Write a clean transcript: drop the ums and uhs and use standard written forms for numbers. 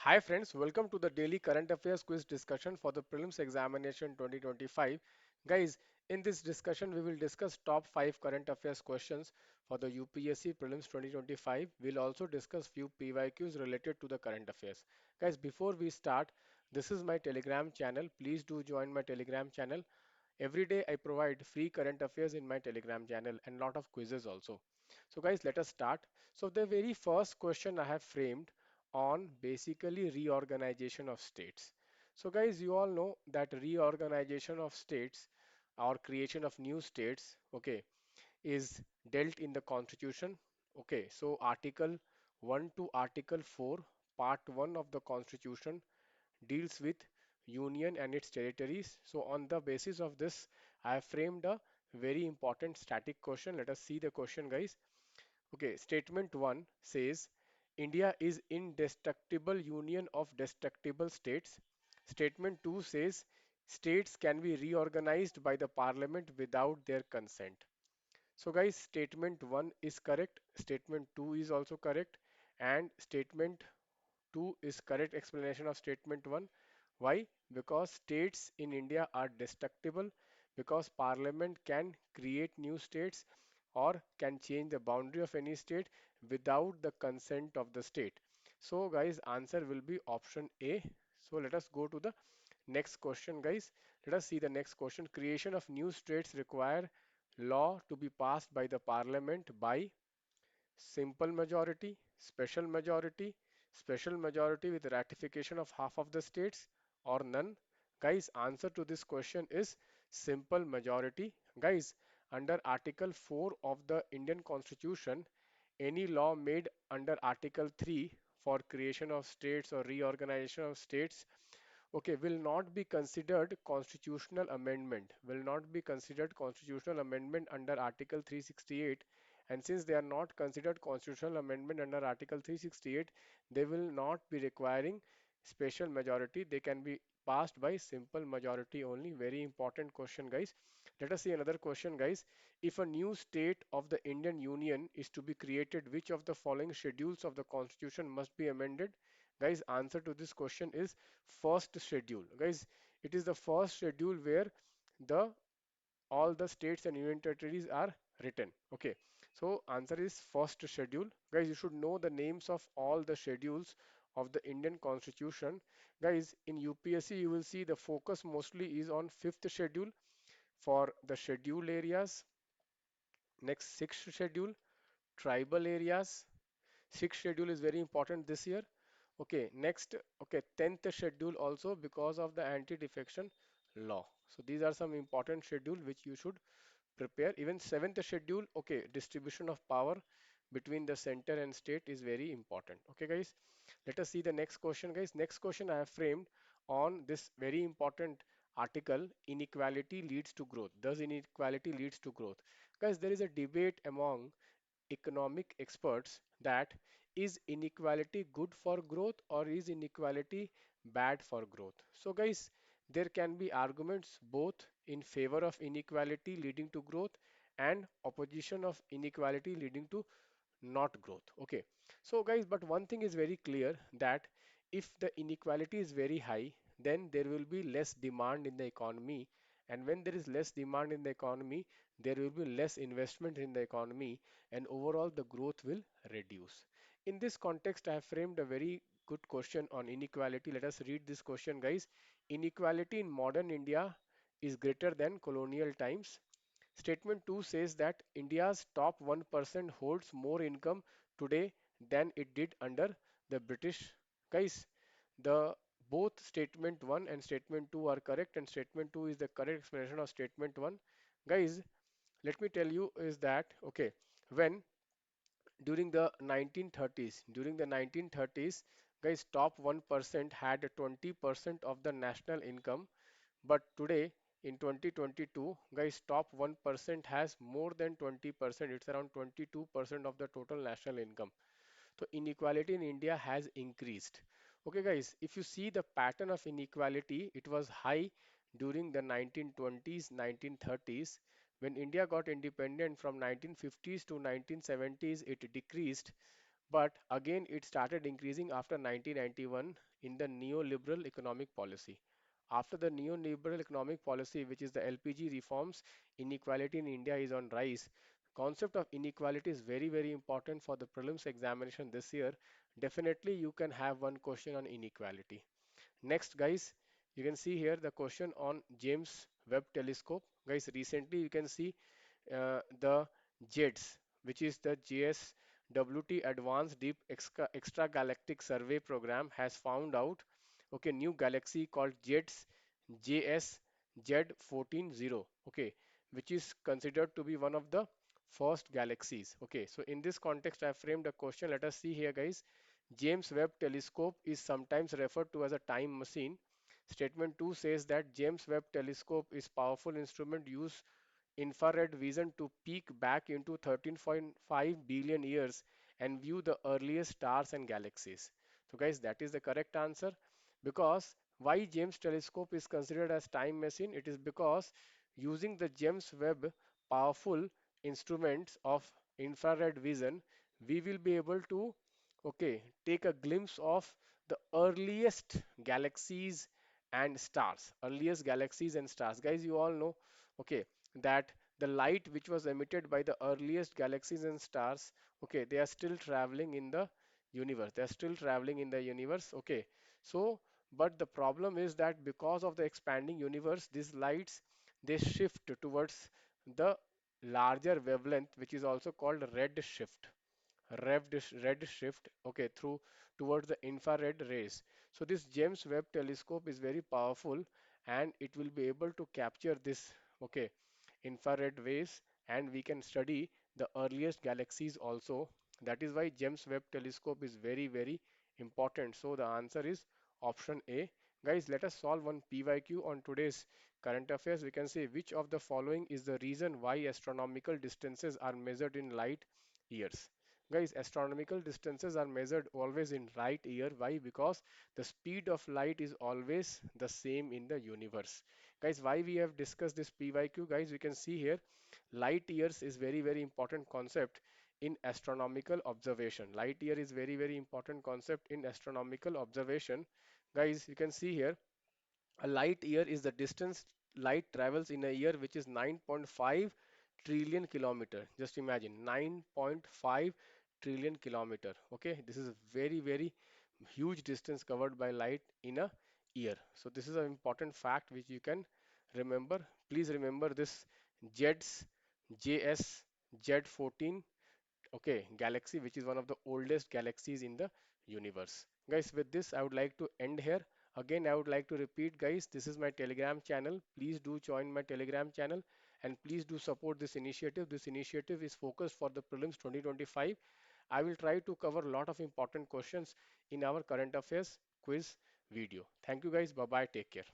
Hi friends, welcome to the daily current affairs quiz discussion for the prelims examination 2025. Guys, in this discussion we will discuss top 5 current affairs questions for the UPSC prelims 2025. We'll also discuss few PYQs related to the current affairs. Guys, before we start, this is my Telegram channel. Please do join my Telegram channel. Every day I provide free current affairs in my Telegram channel and lot of quizzes also. So guys, let us start. So the very first question I have framed on basically reorganization of states. So guys, you all know that reorganization of states or creation of new states, okay, is dealt in the constitution. Okay, so article 1 to article 4, part 1 of the constitution deals with union and its territories. So on the basis of this, I have framed a very important static question. Let us see the question, guys. Okay, statement 1 says India is indestructible union of destructible states. Statement 2 says states can be reorganized by the parliament without their consent. So guys, statement 1 is correct, statement 2 is also correct, and statement 2 is correct explanation of statement 1. Why? Because states in India are destructible, because parliament can create new states or can change the boundary of any state without the consent of the state. So guys, answer will be option A. So let us go to the next question, guys. Let us see the next question. Creation of new states require law to be passed by the parliament by simple majority, special majority with ratification of half of the states, or none. Guys, answer to this question is simple majority. Guys, under Article 4 of the Indian Constitution, any law made under Article 3 for creation of states or reorganization of states, okay, will not be considered constitutional amendment, will not be considered constitutional amendment under Article 368. And since they are not considered constitutional amendment under Article 368, they will not be requiring special majority. They can be passed by simple majority only. Very important question, guys. Let us see another question, guys. If a new state of the Indian Union is to be created, which of the following schedules of the Constitution must be amended? Guys, answer to this question is first schedule. Guys, it is the first schedule where the all the states and union territories are written. Okay, so answer is first schedule. Guys, you should know the names of all the schedules of the Indian Constitution. Guys, in UPSC you will see the focus mostly is on fifth schedule for the schedule areas. Next, sixth schedule, tribal areas. Sixth schedule is very important this year. Okay, next, okay, 10th schedule also because of the anti-defection law. So these are some important schedule which you should prepare. Even seventh schedule, okay, distribution of power between the center and state is very important. Okay, guys, let us see the next question, guys. Next question I have framed on this very important article, inequality leads to growth. Does inequality leads to growth? Guys, there is a debate among economic experts that is inequality good for growth or is inequality bad for growth. So guys, there can be arguments both in favor of inequality leading to growth and opposition of inequality leading to not growth. Okay, so guys, but one thing is very clear that if the inequality is very high, then there will be less demand in the economy, and when there is less demand in the economy, there will be less investment in the economy, and overall the growth will reduce. In this context, I have framed a very good question on inequality. Let us read this question, guys. Inequality in modern India is greater than colonial times. Statement 2 says that India's top 1% holds more income today than it did under the British. Guys, the both statement 1 and statement 2 are correct, and statement 2 is the correct explanation of statement 1. Guys, let me tell you is that okay, when during the 1930s, guys, top 1% had 20% of the national income, but today in 2022, guys, top 1% has more than 20%. It's around 22% of the total national income. So inequality in India has increased. Okay, guys, if you see the pattern of inequality, it was high during the 1920s, 1930s. When India got independent from 1950s to 1970s, it decreased. but again it started increasing after 1991 in the neoliberal economic policy. After the neoliberal economic policy, which is the LPG reforms, inequality in India is on rise. Concept of inequality is very, very important for the prelims examination this year. Definitely you can have one question on inequality. Next, guys, you can see here the question on James Webb Telescope. Guys, recently you can see the JEDS, which is the JSWT Advanced Deep Extragalactic Survey Program, has found out okay new galaxy called JEDS JSZ140, okay, which is considered to be one of the first galaxies. Okay, so in this context, I framed a question. Let us see here, guys. James Webb Telescope is sometimes referred to as a time machine. Statement 2 says that James Webb Telescope is powerful instrument used infrared vision to peek back into 13.5 billion years and view the earliest stars and galaxies. So guys, that is the correct answer. Because why James telescope is considered as time machine? It is because using the James Webb powerful instruments of infrared vision, we will be able to okay take a glimpse of the earliest galaxies and stars. Earliest galaxies and stars. Guys, you all know okay that the light which was emitted by the earliest galaxies and stars, okay, they are still traveling in the universe. They are still traveling in the universe, okay. So, but the problem is that because of the expanding universe, these lights they shift towards the larger wavelength, which is also called red shift. Red shift, okay, through towards the infrared rays. So this James Webb telescope is very powerful and it will be able to capture this, okay, infrared waves, and we can study the earliest galaxies also. That is why James Webb telescope is very, very important. So the answer is option A. Guys, let us solve one PYQ on today's current affairs. We can say which of the following is the reason why astronomical distances are measured in light years. Guys, astronomical distances are measured always in light year. Why? Because the speed of light is always the same in the universe. Guys, why we have discussed this PYQ? Guys, we can see here light years is very, very important concept in astronomical observation. Light year is very, very important concept in astronomical observation. Guys, you can see here a light year is the distance light travels in a year, which is 9.5 trillion kilometer. Just imagine 9.5 trillion kilometer. Okay, this is a very, very huge distance covered by light in a year. So this is an important fact which you can remember. Please remember this JEDS JS Z14, okay, galaxy, which is one of the oldest galaxies in the universe. Guys, with this I would like to end here. Again, I would like to repeat, guys, this is my Telegram channel. Please do join my Telegram channel and please do support this initiative. This initiative is focused for the prelims 2025. I will try to cover a lot of important questions in our current affairs quiz video. Thank you, guys. Bye bye. Take care.